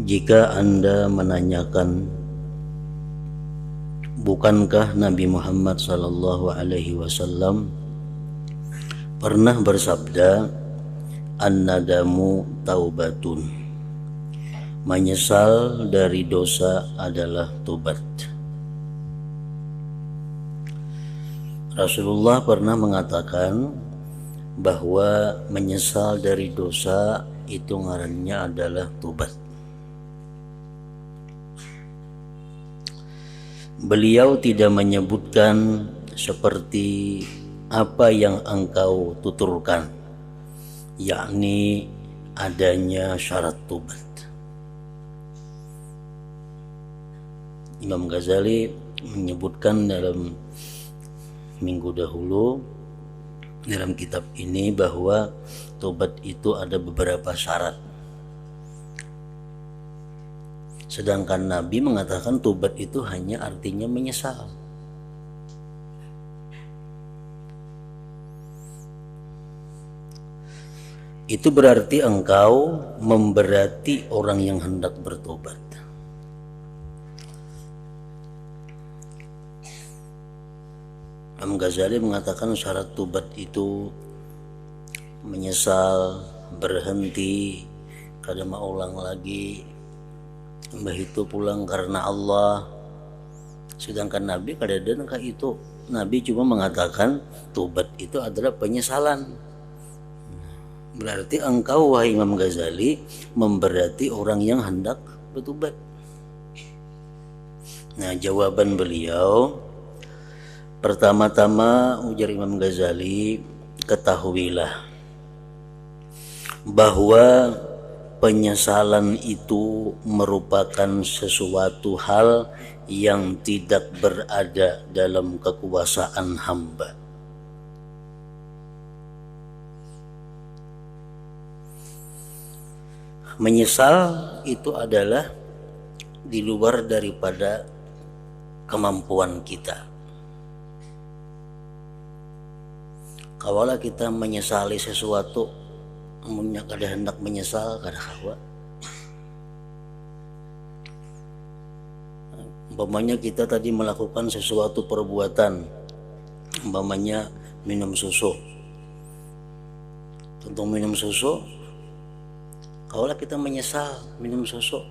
Jika Anda menanyakan, bukankah Nabi Muhammad SAW pernah bersabda, "An-nadamu taubatun." Menyesal dari dosa adalah tobat. Rasulullah pernah mengatakan bahwa menyesal dari dosa itu ngarannya adalah tobat. Beliau tidak menyebutkan seperti apa yang engkau tuturkan, yakni adanya syarat tobat. Imam Ghazali menyebutkan dalam minggu dahulu dalam kitab ini bahwa tobat itu ada beberapa syarat. Sedangkan Nabi mengatakan tobat itu hanya artinya menyesal. Itu berarti engkau memberati orang yang hendak bertobat. Imam Ghazali mengatakan syarat tobat itu menyesal, berhenti, kada mau ulang lagi, mbah itu pulang karena Allah. Sedangkan Nabi kada ada nangka itu. Nabi cuma mengatakan tobat itu adalah penyesalan. Berarti engkau, wahai Imam Ghazali, memberati orang yang hendak bertobat. Nah, jawaban beliau, pertama-tama ujar Imam Ghazali, ketahuilah bahwa penyesalan itu merupakan sesuatu hal yang tidak berada dalam kekuasaan hamba. Menyesal itu adalah di luar daripada kemampuan kita. Kawalah kita menyesali sesuatu, amunnya kada hendak menyesal kada kawa. Umpamanya kita tadi melakukan sesuatu perbuatan, umpamanya minum susu. Tentang minum susu, kawalah kita menyesal minum susu.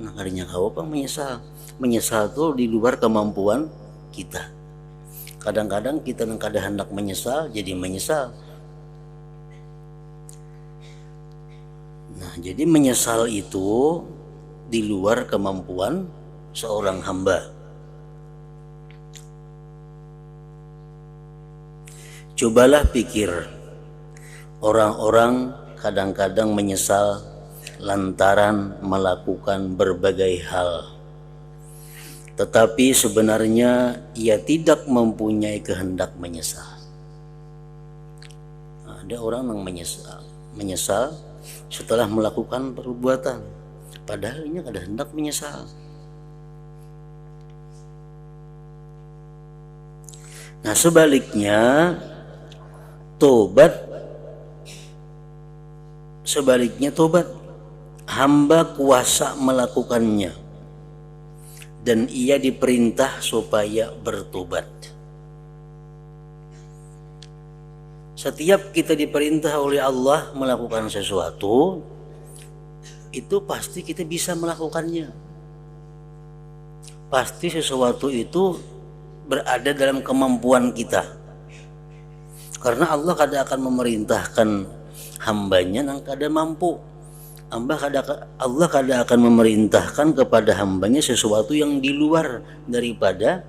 Nah, kadinya kawa pang menyesal. Menyesal itu di luar kemampuan kita. Kadang-kadang kita yang kada hendak menyesal jadi menyesal. Nah, jadi menyesal itu di luar kemampuan seorang hamba. Cobalah pikir, orang-orang kadang-kadang menyesal lantaran melakukan berbagai hal. Tetapi sebenarnya ia tidak mempunyai kehendak menyesal. Ada orang yang menyesal setelah melakukan perbuatan, padahal ini ada hendak menyesal. Nah, sebaliknya tobat hamba kuasa melakukannya dan ia diperintah supaya bertobat. Setiap kita diperintah oleh Allah melakukan sesuatu, itu pasti kita bisa melakukannya. Pasti sesuatu itu berada dalam kemampuan kita. Karena Allah kada akan memerintahkan hambanya yang kada mampu. Allah kada akan memerintahkan kepada hambanya sesuatu yang di luar daripada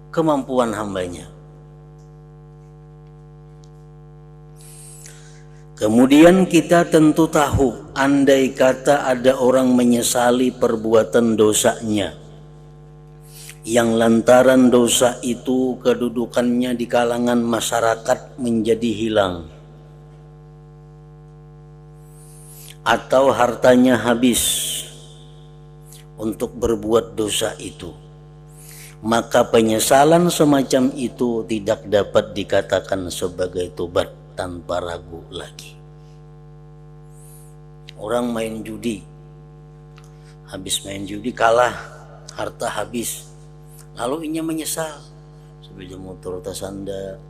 kemampuan hambanya. Kemudian kita tentu tahu, andai kata ada orang menyesali perbuatan dosanya, yang lantaran dosa itu kedudukannya di kalangan masyarakat menjadi hilang, atau hartanya habis untuk berbuat dosa itu, maka penyesalan semacam itu tidak dapat dikatakan sebagai tobat tanpa ragu lagi. Orang main judi, habis main judi kalah, harta habis, lalu inya menyesal, sepeda motor tasanda,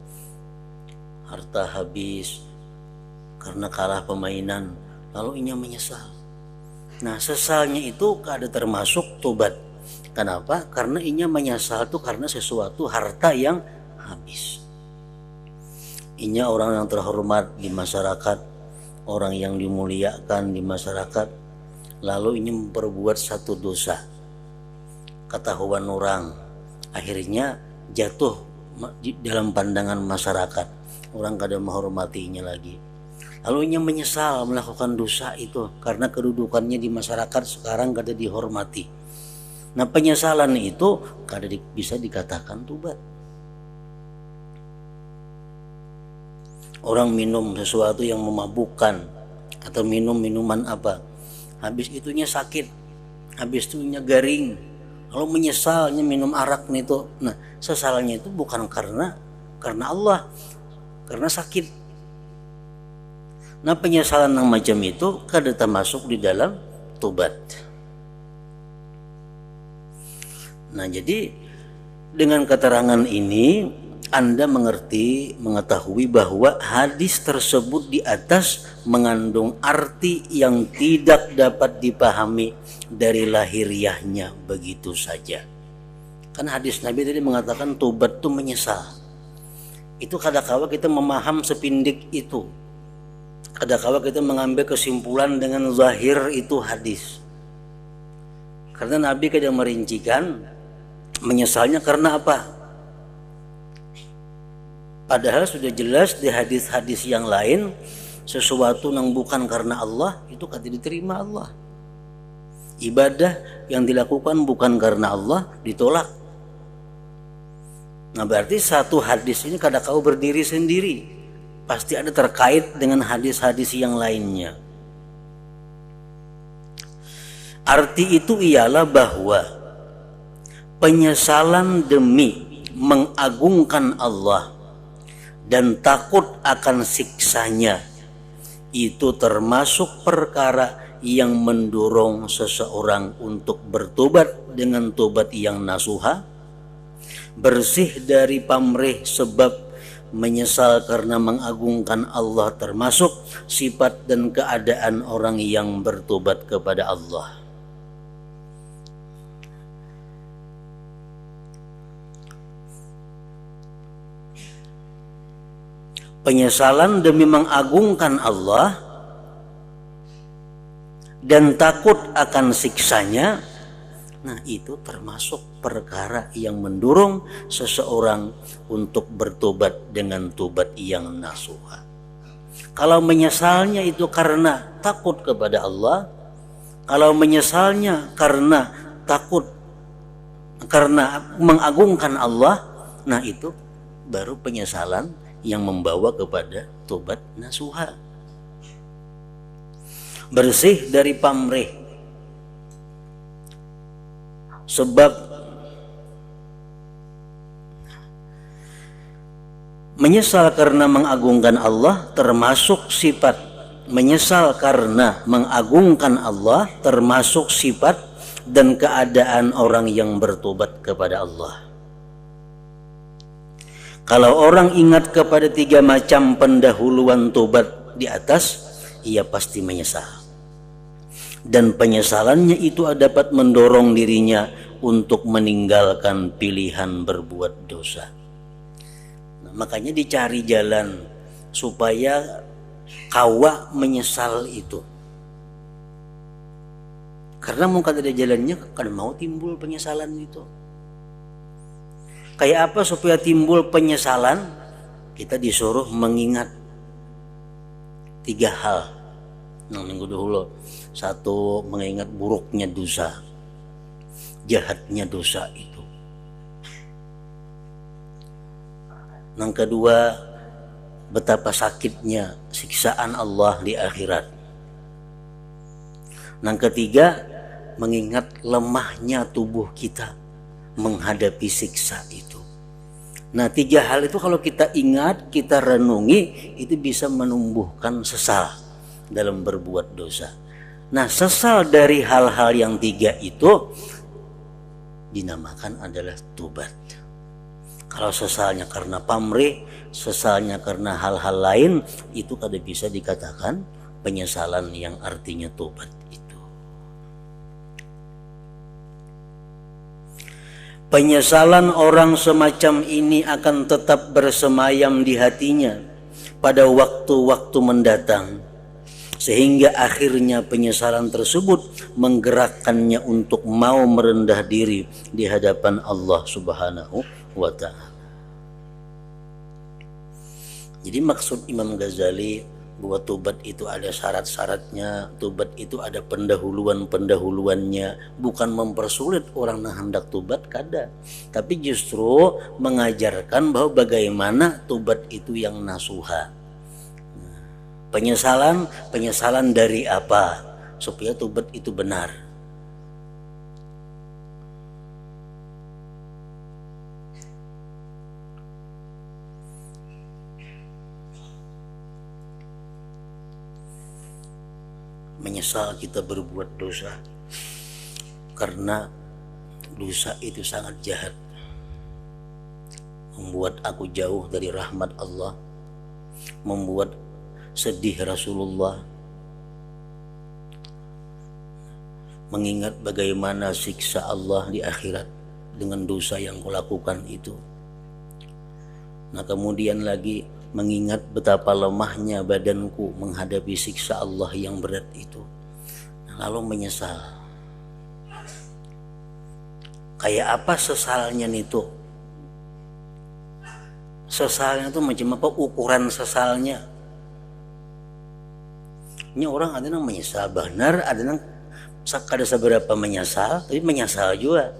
harta habis karena kalah permainan, lalu inya menyesal. Nah sesalnya itu kada termasuk tobat. Kenapa? Karena inya menyesal itu karena sesuatu harta yang habis. Inya orang yang terhormat di masyarakat, orang yang dimuliakan di masyarakat, lalu inya memperbuat satu dosa, ketahuan orang, akhirnya jatuh dalam pandangan masyarakat, orang kada menghormatinya lagi. Lalu inya menyesal melakukan dosa itu karena kedudukannya di masyarakat sekarang kada dihormati. Nah penyesalan itu kada bisa dikatakan tobat. Orang minum sesuatu yang memabukkan atau minum minuman apa, habis itunya sakit, habis itunya garing, lalu menyesalnya minum arak itu. Nah sesalnya itu bukan karena Allah, karena sakit. Nah penyesalan yang macam itu kada termasuk di dalam tobat. Nah jadi dengan keterangan ini Anda mengetahui bahwa hadis tersebut di atas mengandung arti yang tidak dapat dipahami dari lahiriahnya begitu saja. Kan hadis Nabi tadi mengatakan tobat itu menyesal. Itu kadang-kala kita memaham sepindik itu. Kadang-kala kita mengambil kesimpulan dengan zahir itu hadis. Karena Nabi kadang merincikan menyesalnya karena apa? Padahal sudah jelas di hadis-hadis yang lain sesuatu yang bukan karena Allah itu kada diterima Allah. Ibadah yang dilakukan bukan karena Allah ditolak. Nah berarti satu hadis ini kadang-kala berdiri sendiri. Pasti ada terkait dengan hadis-hadis yang lainnya. Arti itu ialah bahwa penyesalan demi mengagungkan Allah dan takut akan siksanya itu termasuk perkara yang mendorong seseorang untuk bertobat dengan tobat yang nasuha, bersih dari pamrih sebab menyesal karena mengagungkan Allah termasuk sifat dan keadaan orang yang bertobat kepada Allah. Penyesalan demi mengagungkan Allah dan takut akan siksanya, nah itu termasuk perkara yang mendorong seseorang untuk bertobat dengan tobat yang nasuha. Kalau menyesalnya itu karena takut kepada Allah, kalau menyesalnya karena takut, karena mengagungkan Allah, nah itu baru penyesalan yang membawa kepada tobat nasuha. Bersih dari pamrih sebab menyesal karena mengagungkan Allah termasuk sifat, menyesal karena mengagungkan Allah termasuk sifat dan keadaan orang yang bertobat kepada Allah. Kalau orang ingat kepada 3 macam pendahuluan tobat di atas, ia pasti menyesal. Dan penyesalannya itu dapat mendorong dirinya untuk meninggalkan pilihan berbuat dosa. Nah, makanya dicari jalan supaya kawa menyesal itu. Karena mungkin ada jalannya, kan mau timbul penyesalan itu. Kayak apa supaya timbul penyesalan? Kita disuruh mengingat 3 hal. Nah, minggu dahulu 1, mengingat buruknya dosa, jahatnya dosa itu. Yang kedua, betapa sakitnya siksaan Allah di akhirat. Yang ketiga, mengingat lemahnya tubuh kita menghadapi siksa itu. Nah 3 hal itu kalau kita ingat, kita renungi, itu bisa menumbuhkan sesal dalam berbuat dosa. Nah, sesal dari hal-hal yang tiga itu dinamakan adalah tobat. Kalau sesalnya karena pamrih, sesalnya karena hal-hal lain, itu kada bisa dikatakan penyesalan yang artinya tobat itu. Penyesalan orang semacam ini akan tetap bersemayam di hatinya pada waktu-waktu mendatang, sehingga akhirnya penyesalan tersebut menggerakkannya untuk mau merendah diri di hadapan Allah Subhanahu wa ta'ala. Jadi maksud Imam Ghazali bahwa tobat itu ada syarat-syaratnya, tobat itu ada pendahuluan-pendahuluannya, bukan mempersulit orang yang hendak tobat kada, tapi justru mengajarkan bahwa bagaimana tobat itu yang nasuha. Penyesalan dari apa supaya tobat itu benar. Menyesal kita berbuat dosa karena dosa itu sangat jahat, membuat aku jauh dari rahmat Allah, membuat sedih Rasulullah, mengingat bagaimana siksa Allah di akhirat dengan dosa yang kulakukan itu. Nah, kemudian lagi mengingat betapa lemahnya badanku menghadapi siksa Allah yang berat itu. Nah, lalu menyesal. Kayak apa sesalnya itu? Sesalnya itu macam apa ukuran sesalnya? Ini orang ada yang menyesal benar, ada yang kada seberapa menyesal, tapi menyesal juga.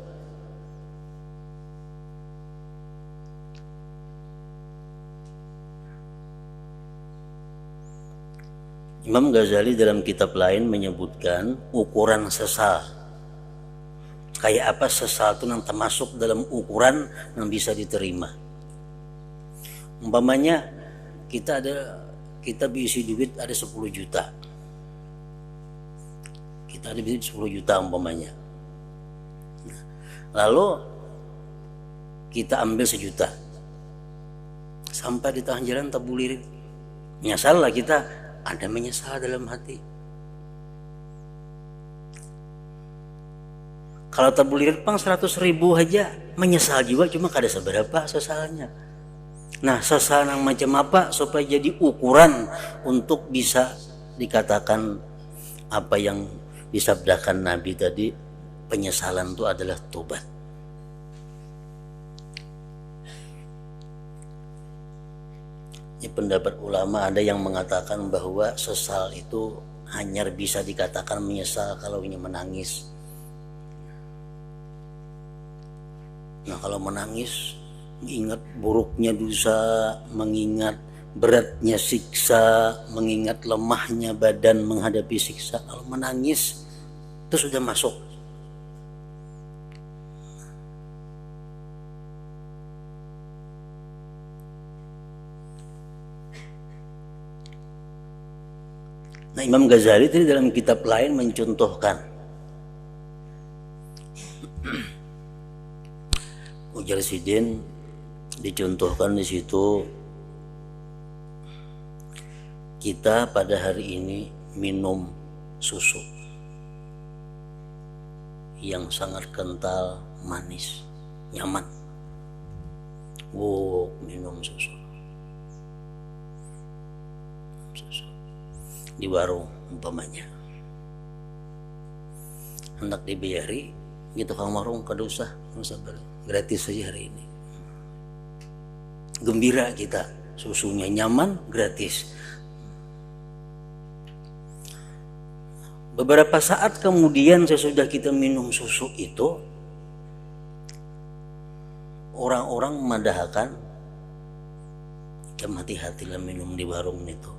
Imam Ghazali dalam kitab lain menyebutkan ukuran sesal. Kayak apa sesal itu yang termasuk dalam ukuran yang bisa diterima. Umpamanya kita berisi duit ada 10 juta. Kita ada duit 10 juta umpamanya. Lalu kita ambil 1 juta. Sampai di tengah jalan tabulir. Menyesal lah kita. Ada menyesal dalam hati. Kalau tabulir pang 100.000 aja menyesal juga, cuma kada seberapa sesalnya. Nah, sesal yang macam apa supaya jadi ukuran untuk bisa dikatakan apa yang disabdakan Nabi tadi, penyesalan itu adalah tobat. Ini pendapat ulama, ada yang mengatakan bahwa sesal itu hanya bisa dikatakan menyesal kalau ini menangis. Nah, kalau menangis mengingat buruknya dosa, mengingat beratnya siksa, mengingat lemahnya badan menghadapi siksa, kalau menangis itu sudah masuk. Nah, Imam Ghazali tadi dalam kitab lain mencontohkan ujar sidin, dicontohkan di situ kita pada hari ini minum susu yang sangat kental, manis, nyaman. Minum susu di warung umpamanya, hendak dibayari gitu kang warung kada usah gratis saja hari ini. Gembira kita, susunya nyaman, gratis. Beberapa saat kemudian sesudah kita minum susu itu, orang-orang memadahkan hati-hatilah minum di warung itu.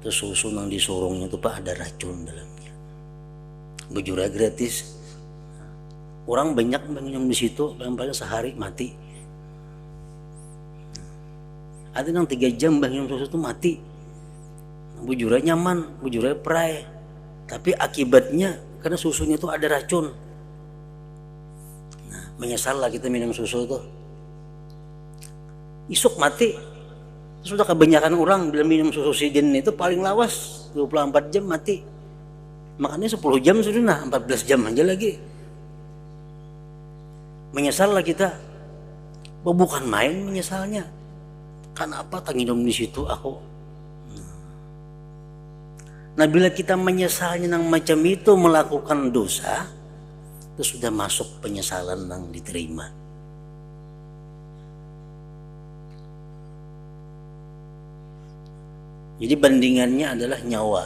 Terus susu yang disorongnya itu pak ada racun dalamnya. Bujura gratis. Orang banyak minum di situ, paling sehari mati. Ada yang 3 jam minum susu itu mati. Bujura nyaman, bujura perai. Tapi akibatnya karena susunya itu ada racun. Nah, menyesal lah kita minum susu tuh. Isuk mati. Sudah kebanyakan orang bila minum susu sidin itu paling lawas 24 jam mati. Makanya 10 jam sudah, nah 14 jam aja lagi. Menyesal lah kita. Bukan main menyesalnya. Kenapa tak minum di situ aku? Nah bila kita menyesalnya yang macam itu melakukan dosa, itu sudah masuk penyesalan yang diterima. Jadi bandingannya adalah nyawa.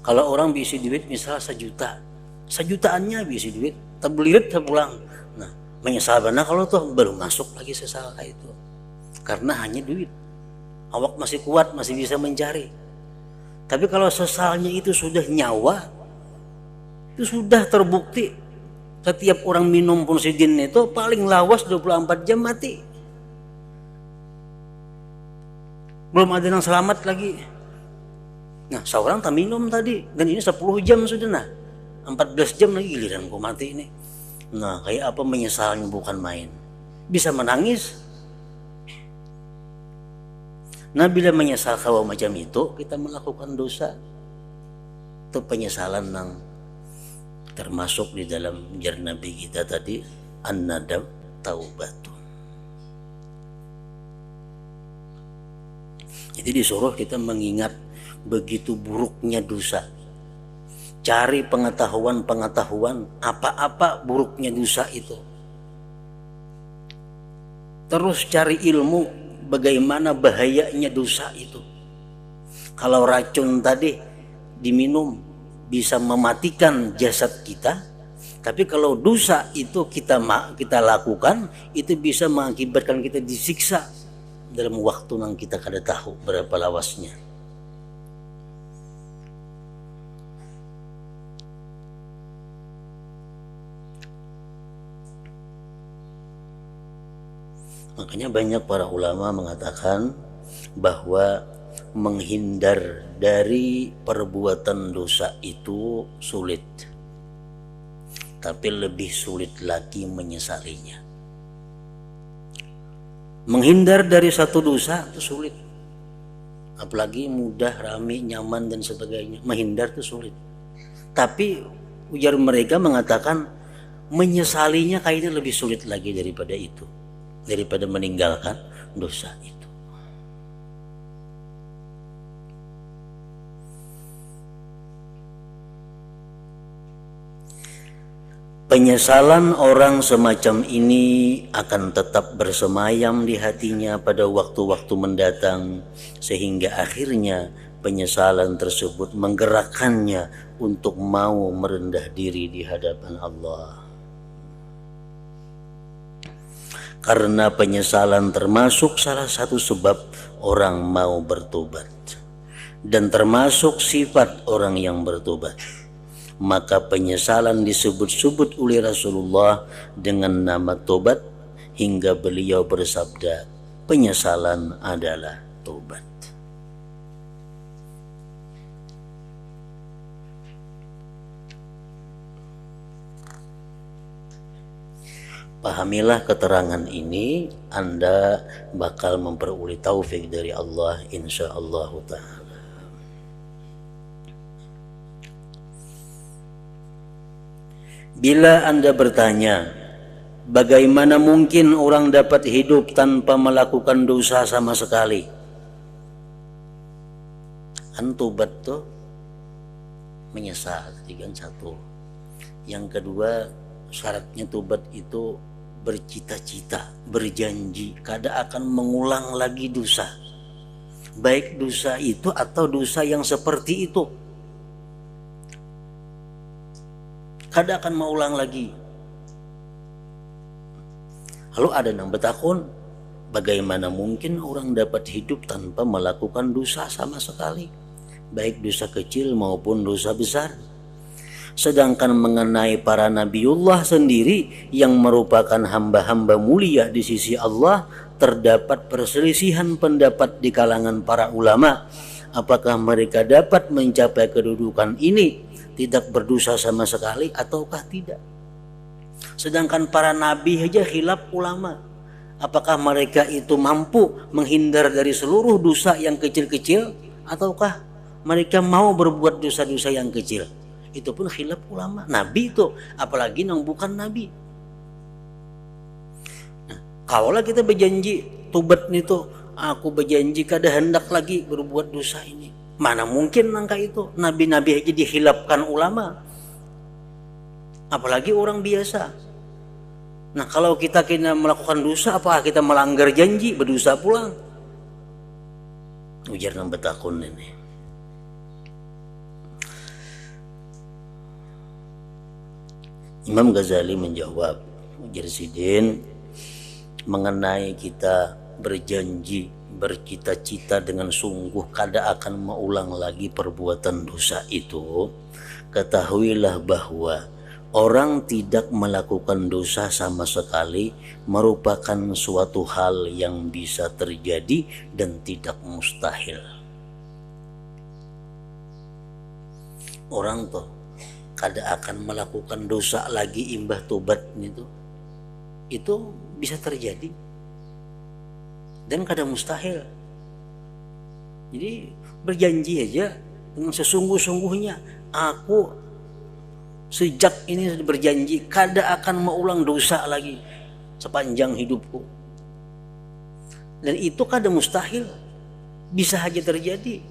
Kalau orang bisa duit misal 1 juta, 1 jutaannya bisa duit, terbelirit terpulang. Nah menyesal benar kalau tuh baru masuk lagi sesal kayak itu. Karena hanya duit. Awak masih kuat, masih bisa mencari. Tapi kalau sesalnya itu sudah nyawa, itu sudah terbukti. Setiap orang minum punsidin itu paling lawas 24 jam mati. Belum ada yang selamat lagi. Nah seorang tak minum tadi, dan ini 10 jam sudah, nah 14 jam lagi giliranku mati ini. Nah kayak apa menyesalnya bukan main. Bisa menangis. Nah bila menyesal kalau macam itu kita melakukan dosa, itu penyesalan yang termasuk di dalam jar Nabi kita tadi, an-nadam taubatun. Jadi disuruh kita mengingat begitu buruknya dosa, cari pengetahuan apa-apa buruknya dosa itu, terus cari ilmu bagaimana bahayanya dosa itu. Kalau racun tadi diminum bisa mematikan jasad kita, tapi kalau dosa itu kita lakukan itu bisa mengakibatkan kita disiksa dalam waktu yang kita kada tahu berapa lawasnya. Makanya banyak para ulama mengatakan bahwa menghindar dari perbuatan dosa itu sulit, tapi lebih sulit lagi menyesalinya. Menghindar dari satu dosa itu sulit, apalagi mudah, rame, nyaman dan sebagainya. Menghindar itu sulit, tapi ujar mereka mengatakan menyesalinya kayaknya lebih sulit lagi daripada itu, daripada meninggalkan dosa itu. Penyesalan orang semacam ini akan tetap bersemayam di hatinya pada waktu-waktu mendatang, sehingga akhirnya penyesalan tersebut menggerakkannya untuk mau merendah diri di hadapan Allah. Karena penyesalan termasuk salah satu sebab orang mau bertobat, dan termasuk sifat orang yang bertobat. Maka penyesalan disebut-sebut oleh Rasulullah dengan nama tobat, hingga beliau bersabda, penyesalan adalah tobat. Pahamilah keterangan ini, Anda bakal memperoleh taufik dari Allah insyaallah ta'ala. Bila Anda bertanya, bagaimana mungkin orang dapat hidup tanpa melakukan dosa sama sekali? Kan tobat tuh menyesal, kan satu. Yang kedua, syaratnya tobat itu bercita-cita, berjanji kada akan mengulang lagi dosa, baik dosa itu atau dosa yang seperti itu, kada akan mengulang lagi. Lalu ada yang bertakun, bagaimana mungkin orang dapat hidup tanpa melakukan dosa sama sekali, baik dosa kecil maupun dosa besar? Sedangkan mengenai para nabiullah sendiri yang merupakan hamba-hamba mulia di sisi Allah, terdapat perselisihan pendapat di kalangan para ulama. apakah mereka dapat mencapai kedudukan ini tidak berdosa sama sekali ataukah tidak? Sedangkan para nabi aja khilaf ulama, apakah mereka itu mampu menghindar dari seluruh dosa yang kecil-kecil ataukah mereka mau berbuat dosa-dosa yang kecil? Itu pun khilaf ulama. Nabi itu apalagi yang bukan nabi. Nah, kalaulah kita berjanji tobat itu, aku berjanji kada hendak lagi berbuat dosa ini, mana mungkin nangka itu. Nabi-nabi aja dihilafkan ulama, apalagi orang biasa. Nah kalau kita kena melakukan dosa, apa kita melanggar janji, berdosa pulang? Ujar nang betakun ini. Imam Ghazali menjawab, ujar Sidin, mengenai kita berjanji, bercita-cita dengan sungguh kada akan mengulang lagi perbuatan dosa itu, ketahuilah bahwa orang tidak melakukan dosa sama sekali merupakan suatu hal yang bisa terjadi dan tidak mustahil. Orang tuh kada akan melakukan dosa lagi imbah tobat itu bisa terjadi dan kada mustahil. Jadi berjanji aja dengan sesungguh-sungguhnya, aku sejak ini berjanji kada akan mengulang dosa lagi sepanjang hidupku. Dan itu kada mustahil, bisa aja terjadi.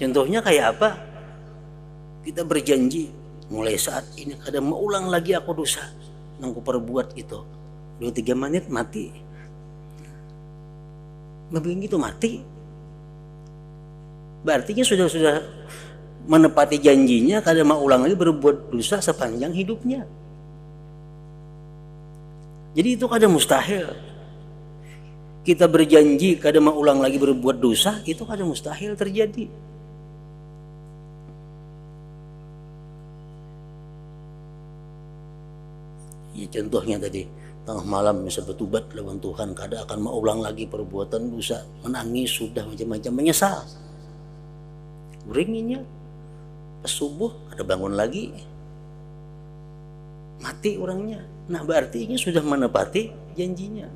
Contohnya kayak apa? Kita berjanji mulai saat ini kada mengulang lagi aku dosa yang ku perbuat itu. 2-3 menit mati. Begitu mati. Berarti sudah menepati janjinya kada mau ulang lagi berbuat dosa sepanjang hidupnya. Jadi itu kada mustahil. Kita berjanji kada mau ulang lagi berbuat dosa, itu kada mustahil terjadi. Ya contohnya tadi, tengah malam bisa bertobat lawan Tuhan, kada akan mau ulang lagi perbuatan dosa, menangis sudah macam-macam, menyesal. Uringinya pas subuh ada bangun lagi, mati orangnya. Nah berarti ini sudah menepati janjinya.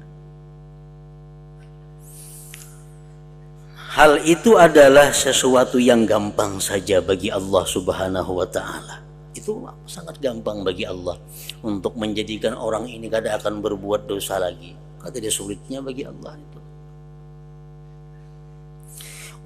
Hal itu adalah sesuatu yang gampang saja bagi Allah Subhanahu wa Ta'ala. Itu sangat gampang bagi Allah untuk menjadikan orang ini kada akan berbuat dosa lagi. Kada ada sulitnya bagi Allah itu.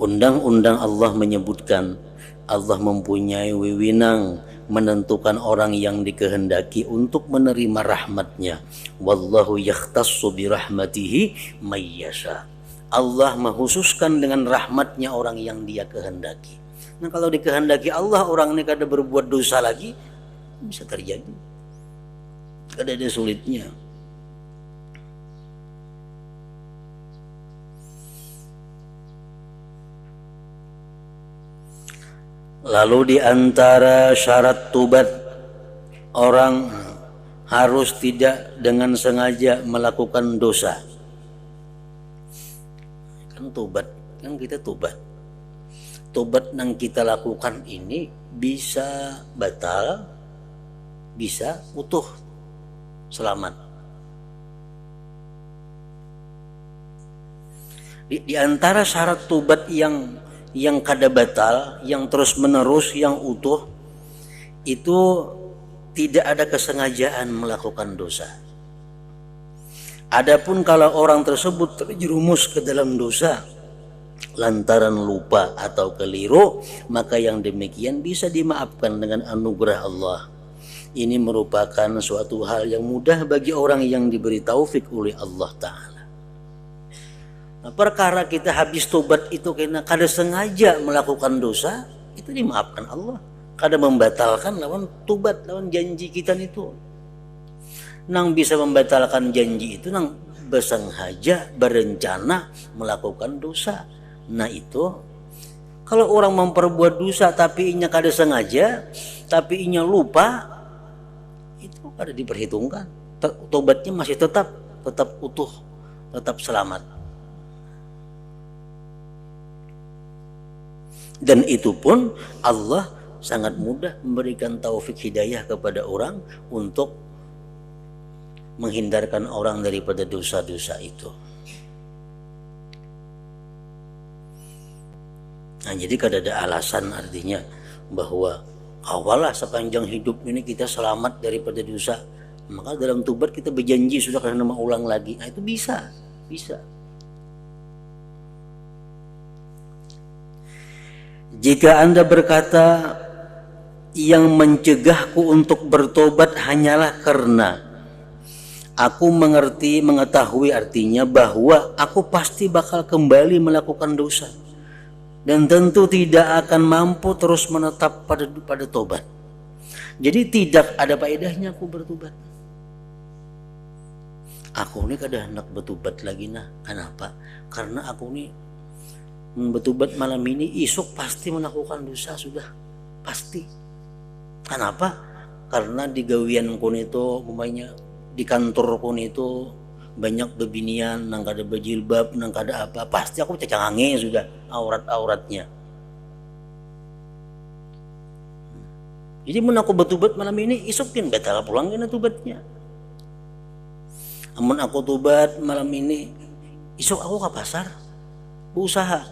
Undang-undang Allah menyebutkan Allah mempunyai wewenang menentukan orang yang dikehendaki untuk menerima rahmatnya. Wallahu yakhtassu birahmatihi may yasha. Allah menghususkan dengan rahmatnya orang yang dia kehendaki. Nah kalau dikehendaki Allah orang ini kada berbuat dosa lagi, bisa terjadi. Kada ada sulitnya. Lalu di antara syarat tobat, orang harus tidak dengan sengaja melakukan dosa. Kan tobat, kan kita tobat. Tobat yang kita lakukan ini bisa batal, bisa utuh, selamat. Di antara syarat tobat yang kada batal, yang terus menerus, yang utuh, itu tidak ada kesengajaan melakukan dosa. Adapun kalau orang tersebut terjerumus ke dalam dosa lantaran lupa atau keliru, maka yang demikian bisa dimaafkan dengan anugerah Allah. Ini merupakan suatu hal yang mudah bagi orang yang diberi taufik oleh Allah Ta'ala. Nah, perkara kita habis tobat itu karena kada sengaja melakukan dosa, itu dimaafkan Allah. Kada membatalkan lawan tobat, lawan janji kita itu. Nang bisa membatalkan janji itu nang bersengaja, berencana melakukan dosa. Nah itu kalau orang memperbuat dosa tapi inya kada sengaja, tapi inya lupa, itu kada diperhitungkan. Tobatnya masih tetap utuh, tetap selamat. Dan itu pun Allah sangat mudah memberikan taufik hidayah kepada orang untuk menghindarkan orang daripada dosa-dosa itu. Nah, jadi kada ada alasan artinya bahwa awalah sepanjang hidup ini kita selamat daripada dosa, maka dalam tobat kita berjanji sudah karena mau ulang lagi. Nah, itu bisa. Jika Anda berkata yang mencegahku untuk bertobat hanyalah karena aku mengetahui artinya bahwa aku pasti bakal kembali melakukan dosa dan tentu tidak akan mampu terus menetap pada tobat. Jadi tidak ada faedahnya aku bertobat. Aku ini kada hendak bertobat lagi nah. Kenapa? Karena aku ini bertobat malam ini, esok pasti melakukan dosa sudah. Pasti. Kenapa? Karena di gawian kun itu, umpamanya di kantor kun itu banyak bebinian, nang kada berjilbab, nang kada apa, pasti aku cacangange sudah auratnya. Jadi mun aku bertobat malam ini, esok kan batal pulang kena tobatnya. Amun aku tobat malam ini, esok aku ke pasar berusaha,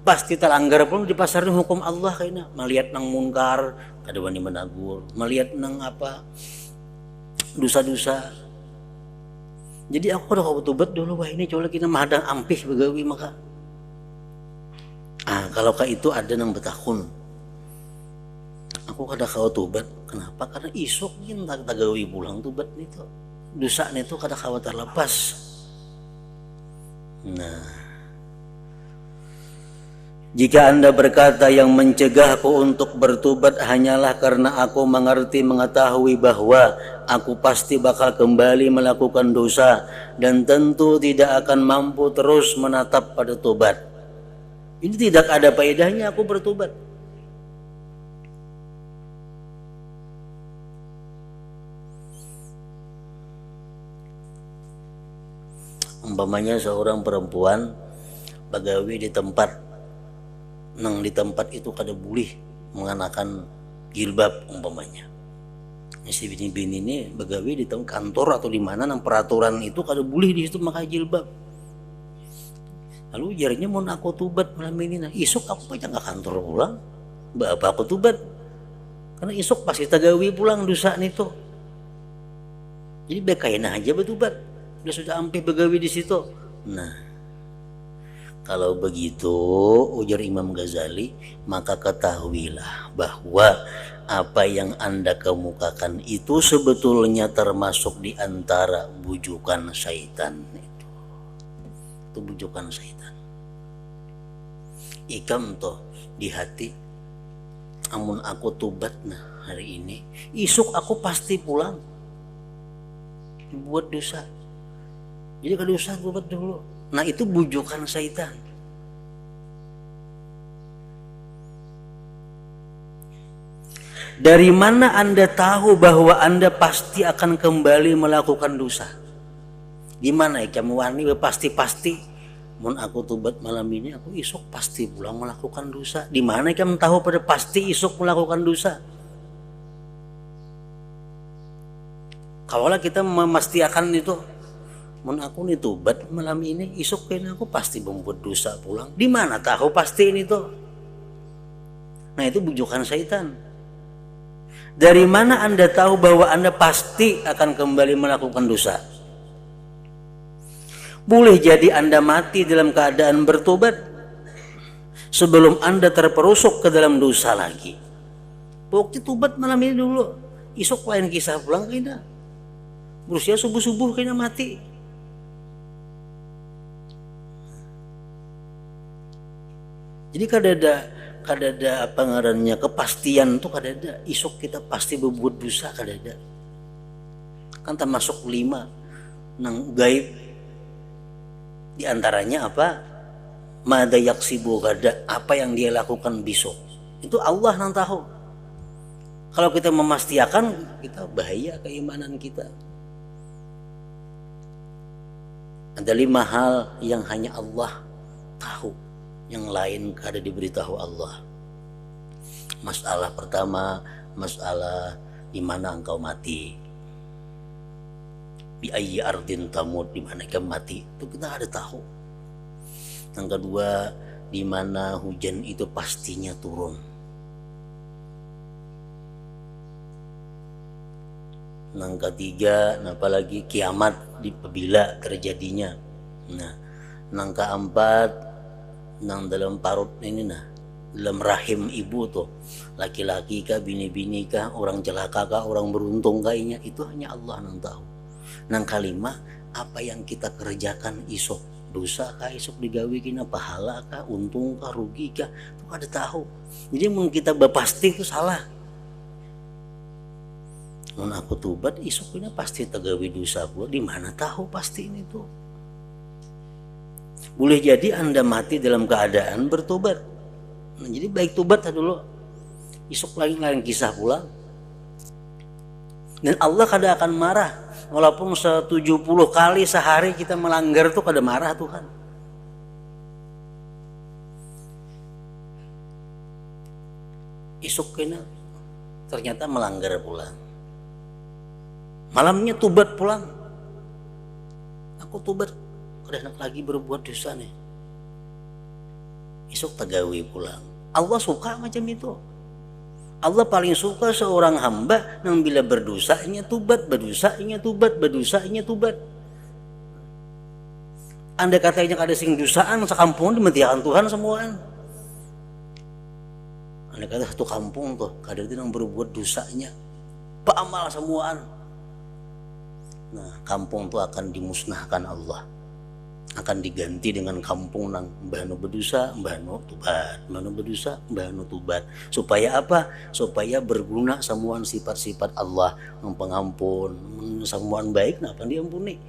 pasti terlanggar pun di pasar ini hukum Allah kayaknya. Melihat nang munkar kada wani menagur, melihat nang apa dosa-dosa. Jadi aku udah kau tobat dulu, wah ini coba kita mahadang ampih begawi maka. Kalau kayak itu ada nang betakun, aku kada kau tobat. Kenapa? Karena isok ini tak gawi pulang tobat itu. Dosa itu kada kau terlepas. Nah, jika Anda berkata yang mencegahku untuk bertobat hanyalah karena aku mengetahui bahwa aku pasti bakal kembali melakukan dosa dan tentu tidak akan mampu terus menatap pada tobat, ini tidak ada faedahnya aku bertobat. Umpamanya seorang perempuan bagawi di tempat itu kada boleh mengenakan jilbab umpamanya. Si bini-bini ini begawi di kantor atau di mana nang peraturan itu kada boleh di situ pakai jilbab. Lalu jarinya mau aku tobat malam ini, nah isuk aku aja nggak kantor pulang, apa aku tobat? Karena isuk pasti tagawi pulang dosa itu. Jadi bekain aja bertobat, dia sudah ampe begawi di situ. Nah, kalau begitu ujar Imam Ghazali, maka ketahuilah bahwa apa yang Anda kemukakan itu sebetulnya termasuk di antara bujukan syaitan itu. Itu bujukan syaitan. Ikam toh di hati, amun aku tobat nah hari ini, isuk aku pasti pulang buat dosa. Jadi kalau dosa tobat dulu. Nah itu bujukan syaitan. Dari mana Anda tahu bahwa Anda pasti akan kembali melakukan dosa? Di mana kamu wani pasti mun aku tobat malam ini aku esok pasti pulang melakukan dosa. Di mana kamu tahu pada pasti esok melakukan dosa? Kawalah kita memastikan itu, mun aku nih tobat malam ini esok kayaknya aku pasti membuat dosa pulang. Di mana tahu pasti ini tuh? Nah itu bujukan syaitan. Dari mana Anda tahu bahwa Anda pasti akan kembali melakukan dosa? Boleh jadi Anda mati dalam keadaan bertobat sebelum Anda terperosok ke dalam dosa lagi. Pokoknya tobat malam ini dulu, esok lain kisah pulang kayaknya. Berusia subuh-subuh kayaknya mati. Jadi kada ada apa ngarannya kepastian tuh kada ada. Isok kita pasti berbuat dosa kada ada. Kan termasuk 5 nang gaib. Di antaranya apa? Mada yaksibu gada, apa yang dia lakukan besok. Itu Allah yang tahu. Kalau kita memastikan, kita bahaya keimanan kita. Ada 5 hal yang hanya Allah tahu, yang lain kada diberitahu Allah. Masalah pertama, masalah di mana engkau mati. Bi ayyi ardin tamut, di mana engkau mati. Itu kita ada tahu. Yang kedua, di mana hujan itu pastinya turun. Yang ketiga, apalagi kiamat bila terjadinya. Nah, yang keempat, yang dalam parut ini dalam rahim ibu tuh, laki-laki kah, bini-bini kah, orang celaka kah, orang beruntung kayaknya, itu hanya Allah yang tahu. Yang kelima, apa yang kita kerjakan isok, dosa kah isok digawe kina, pahala kah, untung kah, rugi kah, itu ada tahu. Jadi mun kita pasti itu salah. Mun aku tubat isok ini pasti tegawe dosa gua, di mana tahu pasti ini tuh. Boleh jadi Anda mati dalam keadaan bertobat. Nah, jadi baik tobat dulu. Isok lagi lain kisah pula. Dan Allah kada akan marah. Walaupun 70 kali sehari kita melanggar tuh kada marah Tuhan. Isok kena ternyata melanggar pulang. Malamnya tobat pulang. Aku tobat, udah enak lagi berbuat dosa nih. Isok tagawi pulang. Allah suka macam itu. Allah paling suka seorang hamba yang bila berdosanya tobat, berdosanya tobat, berdosanya tobat. Anda katanya kada sing dosaan sekampung dimentiakan Tuhan semuaan. Anda kata satu kampung tuh kada yang berbuat dosanya, beramal semuaan. Nah, kampung itu akan dimusnahkan Allah, akan diganti dengan kampung nang mbahno berdosa, mbahno tubat, mbahno berdosa, mbahno tubat. Supaya apa? Supaya berguna semuaan sifat-sifat Allah, yang pengampun, semuaan baik, napa diampuni.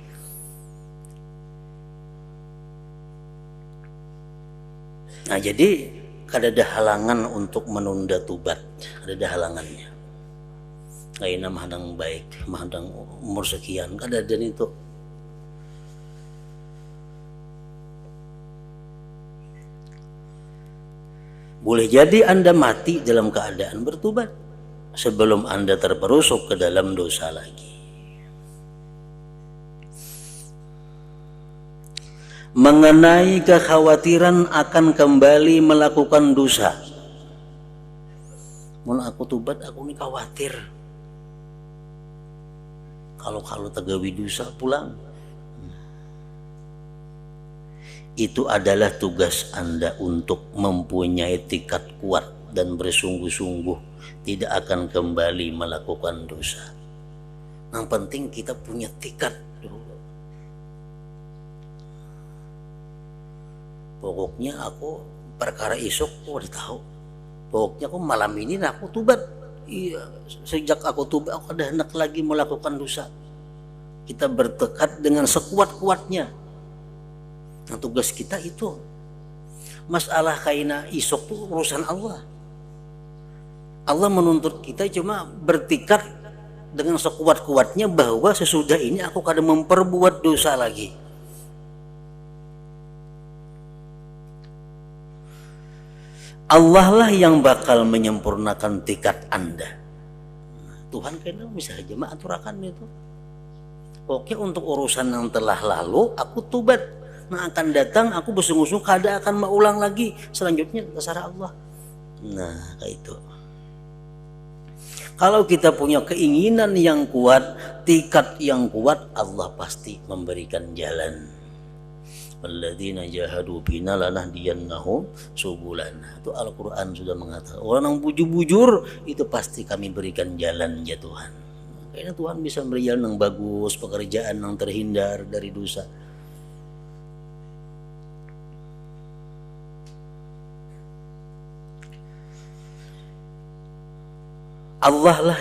Nah, jadi kada ada halangan untuk menunda tubat, kada ada halangannya. Kayak mahadang baik, mahadang umur sekian, kada ada itu. Boleh jadi Anda mati dalam keadaan bertobat sebelum Anda terperosok ke dalam dosa lagi. Mengenai kekhawatiran akan kembali melakukan dosa. Mun aku tobat, aku ini khawatir. Kalau tegawi dosa pulang. Itu adalah tugas Anda untuk mempunyai tekad kuat dan bersungguh-sungguh tidak akan kembali melakukan dosa. Yang penting kita punya tekad dulu. Pokoknya aku perkara isok aku udah tahu. Pokoknya aku malam ini aku tobat. Iya, sejak aku tobat aku udah hendak lagi melakukan dosa. Kita bertekad dengan sekuat-kuatnya. Nah, tugas kita itu. Masalah kaina isok itu urusan Allah. Allah menuntut kita cuma bertekad dengan sekuat-kuatnya bahwa sesudah ini aku kada memperbuat dosa lagi. Allah lah yang bakal menyempurnakan tekad Anda. Tuhan kena bisa aja aturakan itu. Oke, untuk urusan yang telah lalu aku tobat. Nah, akan datang aku bersungguh-sungguh kada akan mengulang lagi. Selanjutnya terserah Allah. Nah, kayak itu. Kalau kita punya keinginan yang kuat, tekad yang kuat, Allah pasti memberikan jalan. Alladzina jahadu bina lanahdiyannahum subulana. Itu Al-Quran sudah mengatakan orang yang bujur-bujur itu pasti kami berikan jalan ya Tuhan. Kayaknya Tuhan bisa beri jalan yang bagus, pekerjaan yang terhindar dari dosa. Allah lah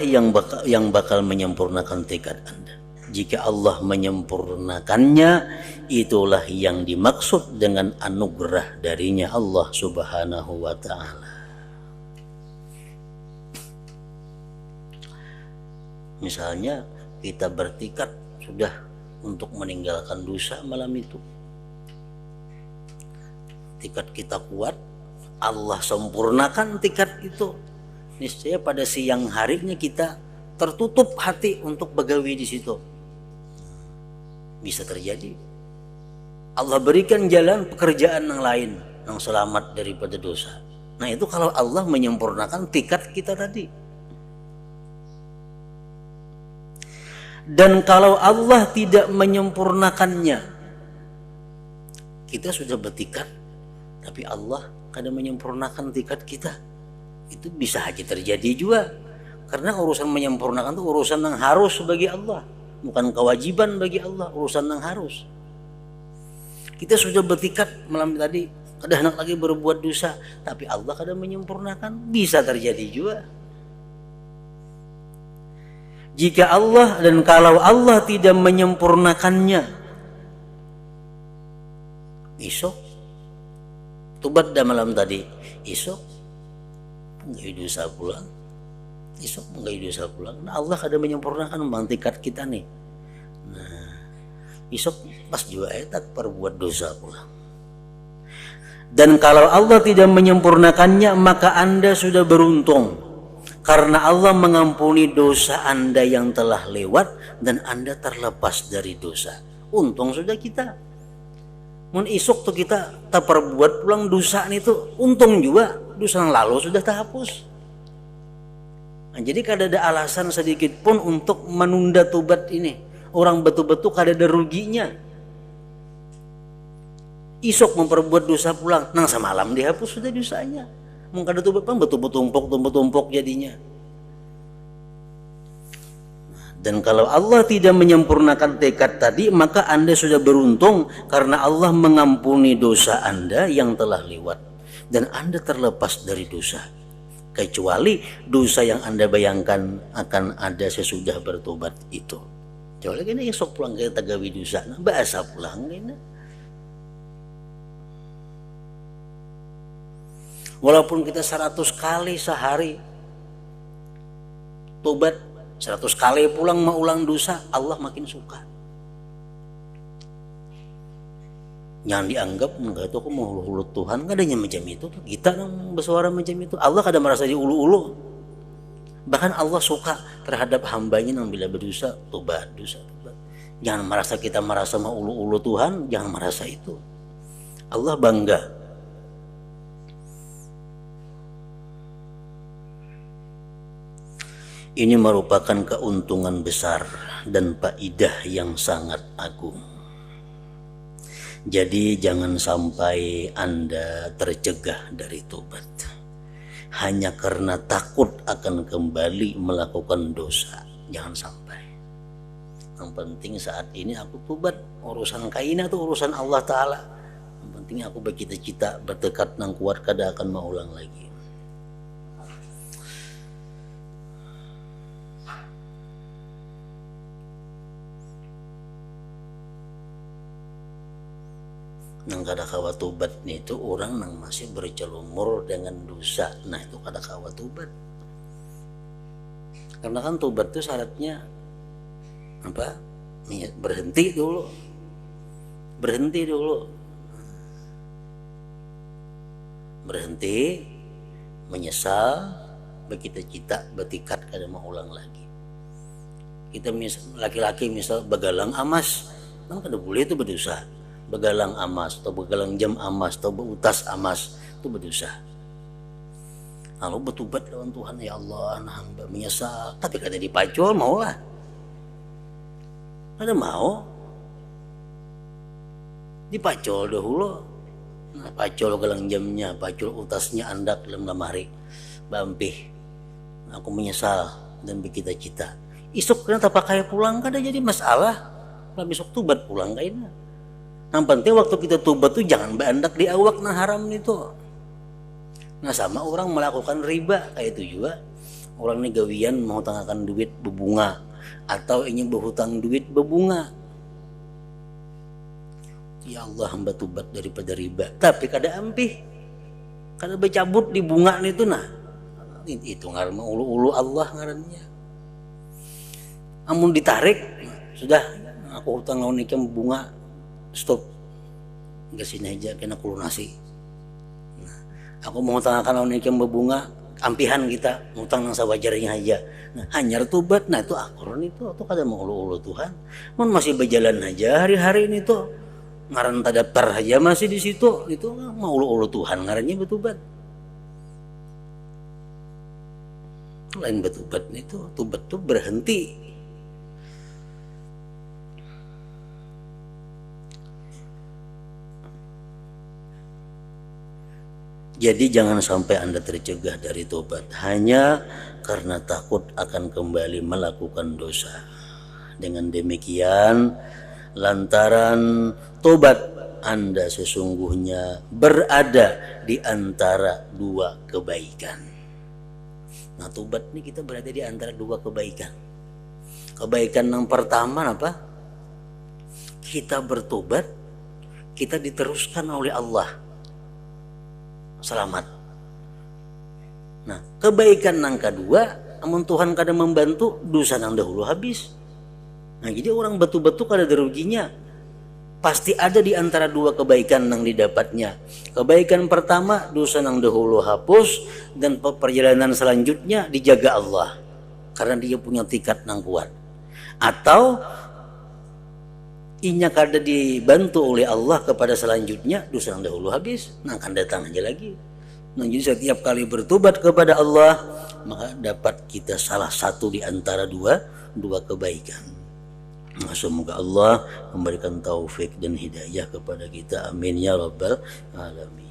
yang bakal menyempurnakan tekad Anda. Jika Allah menyempurnakannya, itulah yang dimaksud dengan anugerah darinya Allah Subhanahu wa ta'ala. Misalnya kita bertekad sudah untuk meninggalkan dosa malam itu. Tekad kita kuat, Allah sempurnakan tekad itu. niscaya pada siang harinya kita tertutup hati untuk begawi di situ. Bisa terjadi. Allah berikan jalan pekerjaan yang lain yang selamat daripada dosa. Nah itu kalau Allah menyempurnakan tiket kita tadi. Dan kalau Allah tidak menyempurnakannya, kita sudah bertikat, tapi Allah kadang menyempurnakan tiket kita. Itu bisa aja terjadi juga. Karena urusan menyempurnakan itu urusan yang harus bagi Allah, bukan kewajiban bagi Allah, urusan yang harus. Kita sudah bertikat malam tadi, kadang hendak lagi berbuat dosa, tapi Allah kadang menyempurnakan, bisa terjadi juga. Jika Allah dan kalau Allah tidak menyempurnakannya, besok tobat dah malam tadi, esok enggak dosa pulang, esok enggak dosa pulang. Nah, Allah kadang menyempurnakan bang tiket kita nih. Nah, esok pas juga tak perbuat dosa pulang. Dan kalau Allah tidak menyempurnakannya, maka Anda sudah beruntung. Karena Allah mengampuni dosa Anda yang telah lewat dan Anda terlepas dari dosa. Untung sudah kita. Mun isuk tuh kita tak perbuat pulang dosa itu, untung juga dosa yang lalu sudah terhapus. Nah, jadi kada ada alasan sedikit pun untuk menunda tobat ini. Orang betul-betul kada ada ruginya. Isuk memperbuat dosa pulang, nang semalam dihapus sudah dosanya. Mungkin ada tobat pun betul-betul tumpuk jadinya. Dan kalau Allah tidak menyempurnakan tekad tadi, maka Anda sudah beruntung karena Allah mengampuni dosa Anda yang telah lewat dan Anda terlepas dari dosa. Kecuali dosa yang Anda bayangkan akan ada sesudah bertobat itu. Kecuali kena esok pulang ke tagawi dosa, nah bahasa pulang kena. Walaupun kita 100 kali sehari tobat, 100 kali pulang mau ulang dosa, Allah makin suka. Jangan dianggap enggak itu aku mau ulu-ulu Tuhan, enggak adanya macam itu. Kita yang bersuara macam itu. Allah kadang merasa diulu-ulu. Bahkan Allah suka terhadap hambanya yang bila berdosa, tobat, dosa, tobat. Jangan merasa kita merasa mau ulu-ulu Tuhan, jangan merasa itu. Allah bangga. Ini merupakan keuntungan besar dan faidah yang sangat agung. Jadi jangan sampai Anda tercegah dari tobat hanya karena takut akan kembali melakukan dosa. Jangan sampai. Yang penting saat ini aku tobat. Urusan kaina itu urusan Allah Ta'ala. Yang penting aku bercita-cita bertekad nang kuat kada akan mengulang lagi. Nang kada kawa tobat nih itu orang nang masih bercelumur dengan dosa. Nah itu kada kawa tobat. Karena kan tobat itu syaratnya apa? Berhenti dulu. Berhenti dulu. Berhenti, menyesal, bercita-cita, bertekad kada mau ulang lagi. Kita laki-laki misal begalang amas, kan kada boleh itu berdosa. Begalang amas atau begalang jam amas atau berutas amas itu berdosa. Lalu bertobat lawan Tuhan, ya Allah, nah hamba menyesal, tapi kada dipacul mau lah. Kada mau. Dipacul dahulu. Nah, pacul galang jamnya, pacul utasnya andak dalam lemari. Bampih. Aku menyesal dan bercita-cita. Isuk kena tak pakai pulang kada jadi masalah. Lah besok tobat pulang kayaknya. Yang penting waktu kita tobat tuh jangan berandak di awak nah haram itu. Nah sama orang melakukan riba kayak itu juga. Orang ini gawian mau tanggakan duit berbunga atau ingin berhutang duit berbunga. Ya Allah hamba tobat daripada riba. Tapi kada ampih. Kada bercabut di bunga itu nah. Itu ngaran ulu-ulu Allah ngarannya. Amun ditarik sudah aku hutang lawan ikam bunga. Stop, nggak sini aja kena kulunasi. Nah, aku mau tangakan lawan ikan berbunga ampihan kita ngutang nang sawajarnya aja. Nah, hanyar tobat, nah itu akron itu atau kada mau ulu Tuhan. Mun masih berjalan aja hari-hari ini tuh ngaran tadaptar aja masih di situ, itu mau ulu Tuhan ngarannya bertobat. Lain bertobat itu, tobat tuh berhenti. Jadi jangan sampai Anda tercegah dari tobat hanya karena takut akan kembali melakukan dosa. Dengan demikian, lantaran tobat Anda sesungguhnya berada di antara dua kebaikan. Nah, tobat ini kita berada di antara dua kebaikan. Kebaikan yang pertama apa? Kita bertobat, kita diteruskan oleh Allah. Selamat. Nah, kebaikan yang kedua, amun Tuhan kada membantu, dosa nang dahulu habis. Nah, jadi orang betul-betul kada ada ruginya. Pasti ada di antara dua kebaikan yang didapatnya. Kebaikan pertama, dosa nang dahulu hapus, dan perjalanan selanjutnya dijaga Allah. Karena dia punya tikat nang kuat. Atau inya kada dibantu oleh Allah kepada selanjutnya, dosa yang dahulu habis, nah akan datang aja lagi. Nah, jadi setiap kali bertobat kepada Allah, maka dapat kita salah satu di antara dua kebaikan. Nah, semoga Allah memberikan taufik dan hidayah kepada kita. Amin ya rabbal alamin.